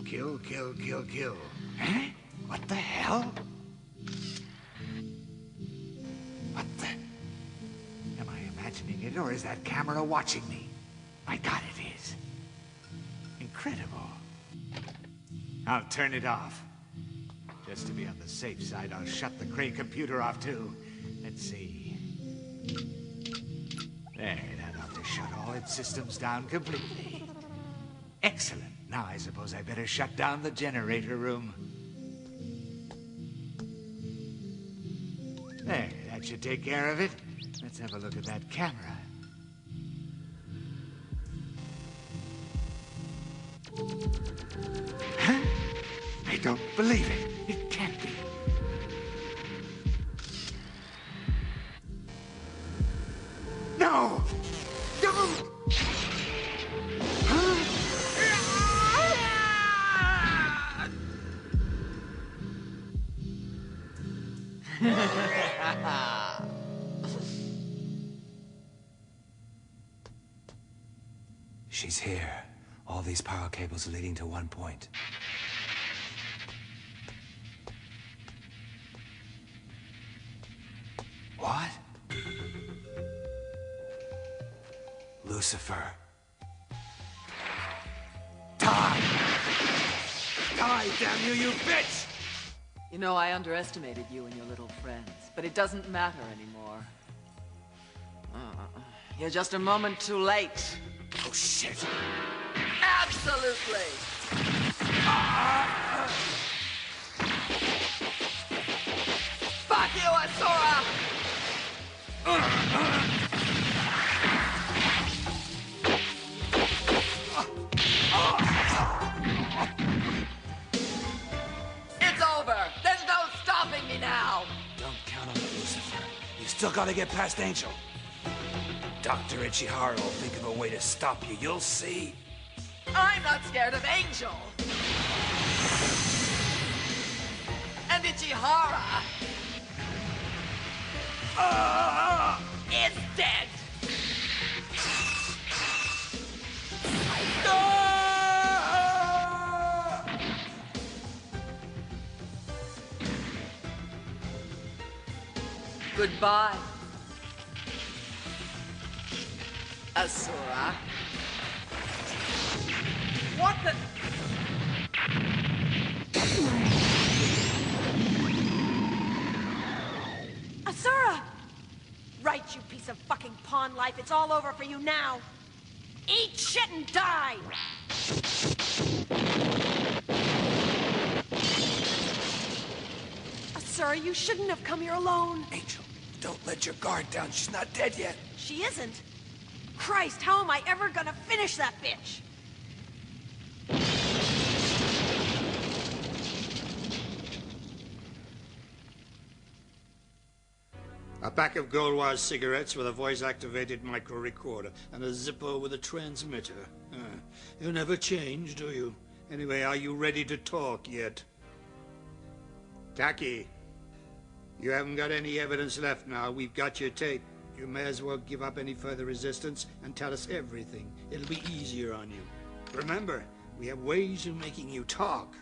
Kill, kill, kill, kill. Huh? What the hell? What the... Am I imagining it, or is that camera watching me? My God, it is. Incredible. I'll turn it off. Just to be on the safe side, I'll shut the Cray computer off too. Let's see. There, that ought to shut all its systems down completely. Excellent. Now I suppose I better shut down the generator room. There, that should take care of it. Let's have a look at that camera. Huh? I don't believe it. It can't be. No! Don't! Huh? She's here. All these power cables are leading to one point. What? Lucifer. Die! Die, damn you, you bitch! You know, I underestimated you and your little friends, but it doesn't matter anymore. You're just a moment too late. Oh, shit. Absolutely! Fuck you, Asura! It's over! There's no stopping me now! Don't count on it, Lucifer. You still gotta get past Angel. Dr. Ichihara will think of a way to stop you. You'll see. I'm not scared of Angel! And Ichihara is dead! Goodbye, Asura. What the... Asura! Right, you piece of fucking pawn life. It's all over for you now. Eat shit and die! Asura, you shouldn't have come here alone. Angel, don't let your guard down. She's not dead yet. She isn't. Christ, how am I ever gonna finish that bitch? A pack of Goldwire cigarettes with a voice-activated micro-recorder and a Zippo with a transmitter. You never change, do you? Anyway, are you ready to talk yet? Taki, you haven't got any evidence left now. We've got your tape. You may as well give up any further resistance and tell us everything. It'll be easier on you. Remember, we have ways of making you talk.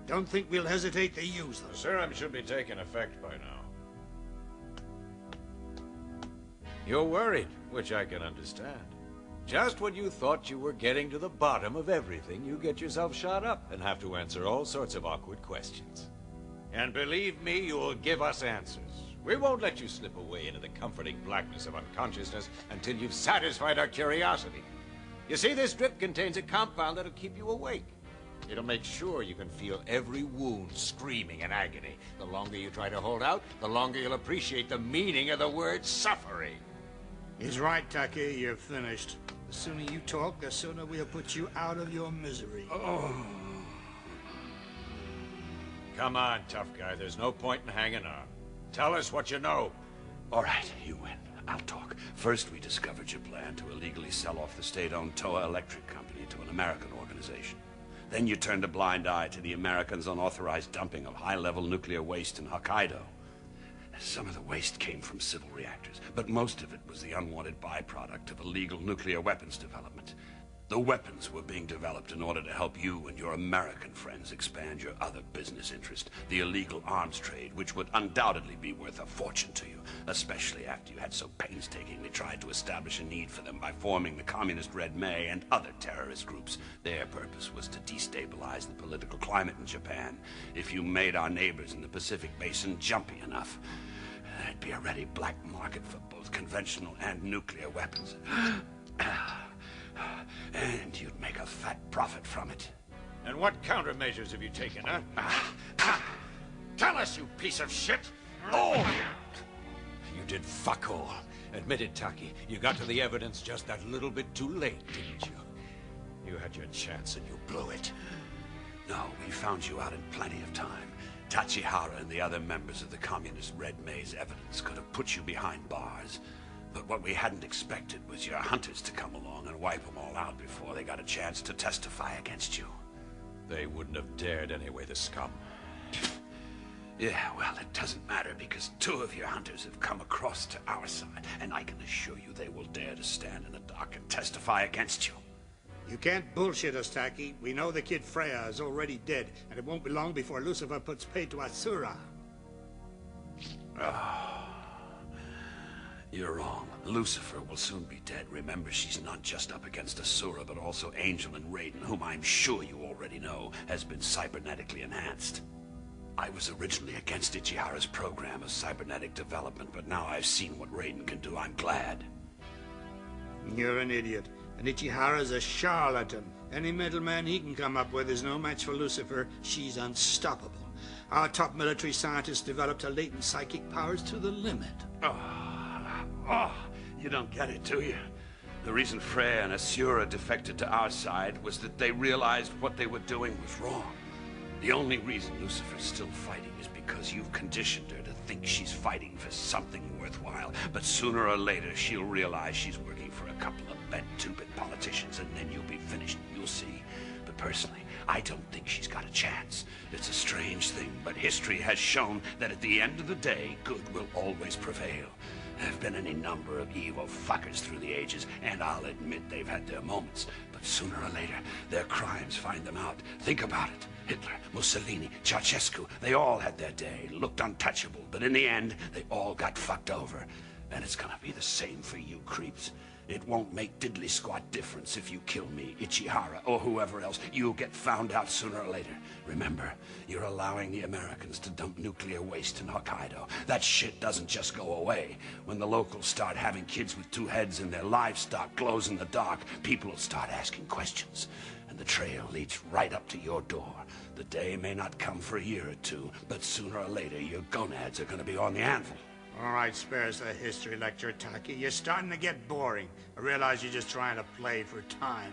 Don't think we'll hesitate to use them. The serum should be taking effect by now. You're worried, which I can understand. Just when you thought you were getting to the bottom of everything, you get yourself shot up and have to answer all sorts of awkward questions. And believe me, you'll give us answers. We won't let you slip away into the comforting blackness of unconsciousness until you've satisfied our curiosity. You see, this drip contains a compound that'll keep you awake. It'll make sure you can feel every wound screaming in agony. The longer you try to hold out, the longer you'll appreciate the meaning of the word suffering. He's right, Taki. You're finished. The sooner you talk, the sooner we'll put you out of your misery. Oh. Come on, tough guy. There's no point in hanging on. Tell us what you know. All right, you win. I'll talk. First, we discovered your plan to illegally sell off the state-owned Toa Electric Company to an American organization. Then you turned a blind eye to the Americans' unauthorized dumping of high-level nuclear waste in Hokkaido. Some of the waste came from civil reactors, but most of it was the unwanted byproduct of illegal nuclear weapons development. The weapons were being developed in order to help you and your American friends expand your other business interest, the illegal arms trade, which would undoubtedly be worth a fortune to you, especially after you had so painstakingly tried to establish a need for them by forming the Communist Red May and other terrorist groups. Their purpose was to destabilize the political climate in Japan. If you made our neighbors in the Pacific Basin jumpy enough, there'd be a ready black market for both conventional and nuclear weapons. And you'd make a fat profit from it. And what countermeasures have you taken, huh? Tell us, you piece of shit! Oh! You did fuck all. Admit it, Taki. You got to the evidence just that little bit too late, didn't you? You had your chance and you blew it. No, we found you out in plenty of time. Tachihara and the other members of the Communist Red May's evidence could have put you behind bars. But what we hadn't expected was your hunters to come along and wipe them all out before they got a chance to testify against you. They wouldn't have dared anyway, the scum. Yeah, well, it doesn't matter because 2 of your hunters have come across to our side, and I can assure you they will dare to stand in the dock and testify against you. You can't bullshit us, Taki. We know the kid Freya is already dead, and it won't be long before Lucifer puts paid to Asura. You're wrong. Lucifer will soon be dead. Remember, she's not just up against Asura, but also Angel and Raiden, whom I'm sure you already know has been cybernetically enhanced. I was originally against Ichihara's program of cybernetic development, but now I've seen what Raiden can do. I'm glad. You're an idiot. And Ichihara's a charlatan. Any middleman he can come up with is no match for Lucifer. She's unstoppable. Our top military scientists developed her latent psychic powers to the limit. Oh, you don't get it, do you? The reason Freya and Asura defected to our side was that they realized what they were doing was wrong. The only reason Lucifer's still fighting is because you've conditioned her to think she's fighting for something worthwhile. But sooner or later, she'll realize she's working for a couple of bent-stupid politicians, and then you'll be finished, you'll see. But personally, I don't think she's got a chance. It's a strange thing, but history has shown that at the end of the day, good will always prevail. There have been any number of evil fuckers through the ages, and I'll admit they've had their moments. But sooner or later, their crimes find them out. Think about it. Hitler, Mussolini, Ceausescu, they all had their day, looked untouchable, but in the end, they all got fucked over. And it's gonna be the same for you creeps. It won't make diddly squat difference if you kill me, Ichihara, or whoever else. You'll get found out sooner or later. Remember, you're allowing the Americans to dump nuclear waste in Hokkaido. That shit doesn't just go away. When the locals start having kids with 2 heads and their livestock glows in the dark, people will start asking questions. And the trail leads right up to your door. The day may not come for a year or 2, but sooner or later your gonads are gonna be on the anvil. All right, spare us the history lecture, Taki. You're starting to get boring. I realize you're just trying to play for time.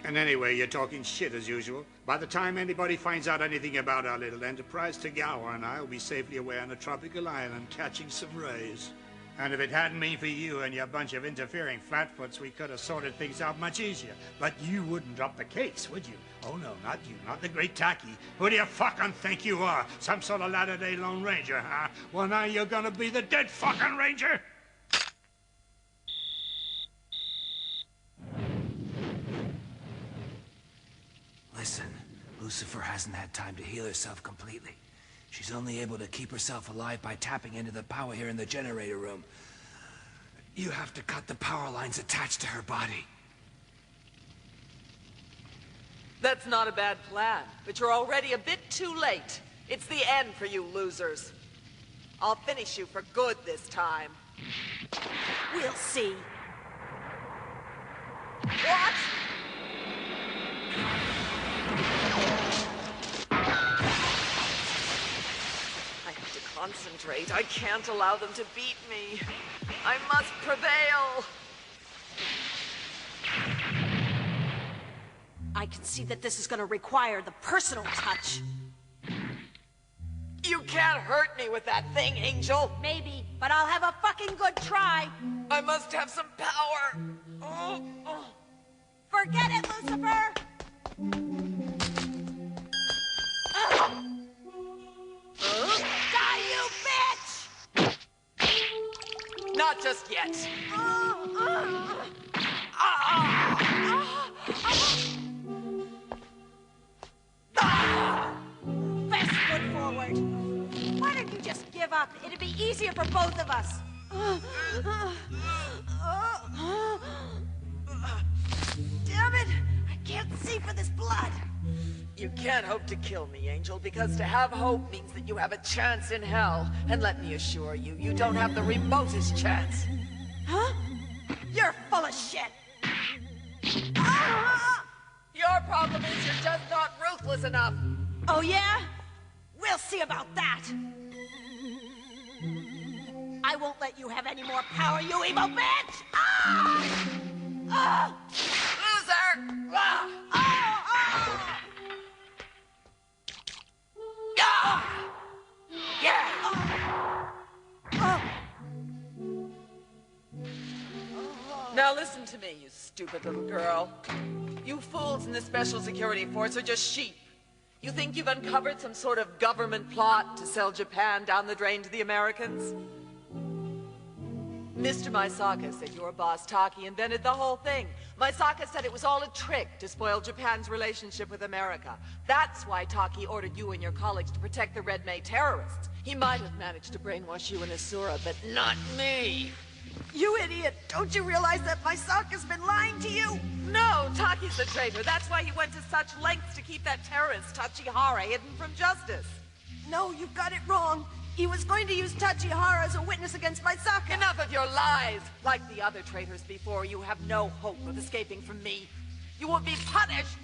And anyway, you're talking shit as usual. By the time anybody finds out anything about our little enterprise, Tagawa and I will be safely away on a tropical island catching some rays. And if it hadn't been for you and your bunch of interfering flatfoots, we could have sorted things out much easier. But you wouldn't drop the case, would you? Oh, no, not you, not the great Taki. Who do you fucking think you are? Some sort of latter-day Lone Ranger, huh? Well, now you're gonna be the dead fucking Ranger! Listen, Lucifer hasn't had time to heal herself completely. She's only able to keep herself alive by tapping into the power here in the generator room. You have to cut the power lines attached to her body. That's not a bad plan, but you're already a bit too late. It's the end for you losers. I'll finish you for good this time. We'll see. What? I have to concentrate. I can't allow them to beat me. I must prevail. I can see that this is gonna require the personal touch. You can't hurt me with that thing, Angel. Maybe, but I'll have a fucking good try. I must have some power. Oh, oh. Forget it, Lucifer! Die, you bitch! Not just yet. up. It'd be easier for both of us. Damn it! I can't see for this blood. You can't hope to kill me, Angel, because to have hope means that you have a chance in hell. And let me assure you, you don't have the remotest chance. Huh? You're full of shit. Your problem is you're just not ruthless enough. Oh, yeah? We'll see about that. I won't let you have any more power, you evil bitch! Loser! Now listen to me, you stupid little girl. You fools in the Special Security Force are just sheep. You think you've uncovered some sort of government plot to sell Japan down the drain to the Americans? Mr. Maisaka said your boss Taki invented the whole thing. Maisaka said it was all a trick to spoil Japan's relationship with America. That's why Taki ordered you and your colleagues to protect the Red May terrorists. He might have managed to brainwash you and Asura, but not me. You idiot! Don't you realize that Maisaka's been lying to you? No, Taki's the traitor. That's why he went to such lengths to keep that terrorist Tachihara hidden from justice. No, you've got it wrong. He was going to use Tachihara as a witness against Maisaka. Enough of your lies! Like the other traitors before, you have no hope of escaping from me. You will be punished!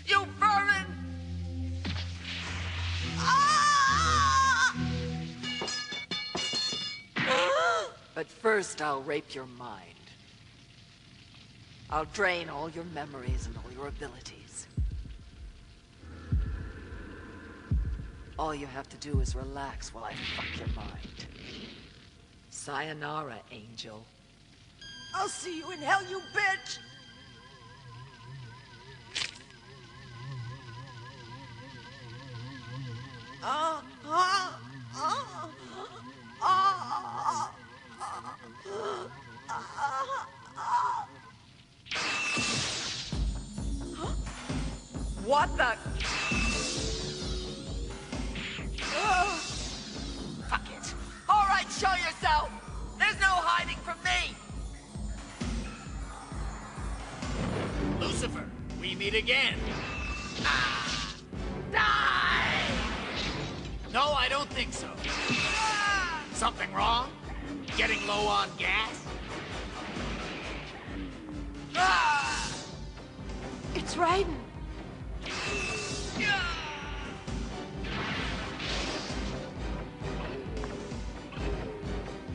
You vermin! But first, I'll rape your mind. I'll drain all your memories and all your abilities. All you have to do is relax while I fuck your mind. Sayonara, Angel. I'll see you in hell, you bitch! What the? Fuck it. All right, show yourself. There's no hiding from me. Lucifer, we meet again. Die! No, I don't think so. Something wrong? Getting low on gas? It's Raiden.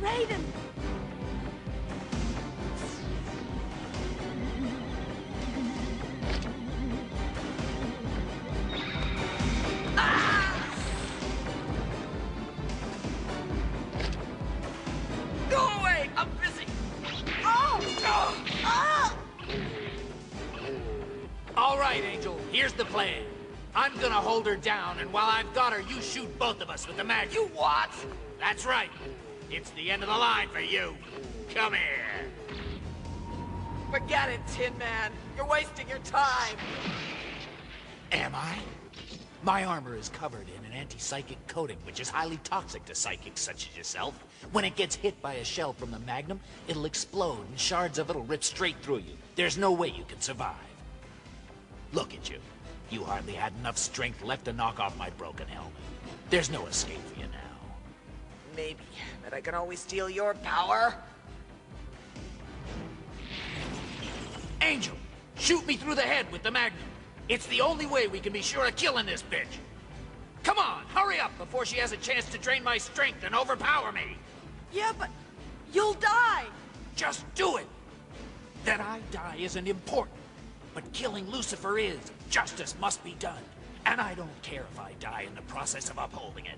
Raiden! Go away! I'm busy! All right, Angel, here's the plan. I'm gonna hold her down, and while I've got her, you shoot both of us with the mag. You what? That's right. It's the end of the line for you. Come here. Forget it, Tin Man. You're wasting your time. Am I? My armor is covered in an anti-psychic coating, which is highly toxic to psychics such as yourself. When it gets hit by a shell from the Magnum, it'll explode and shards of it'll rip straight through you. There's no way you can survive. Look at you. You hardly had enough strength left to knock off my broken helmet. There's no escape for you now. Maybe, but I can always steal your power. Angel, shoot me through the head with the Magnum. It's the only way we can be sure of killing this bitch. Come on, hurry up before she has a chance to drain my strength and overpower me. Yeah, but you'll die. Just do it. That I die isn't important, but killing Lucifer is. Justice must be done. And I don't care if I die in the process of upholding it.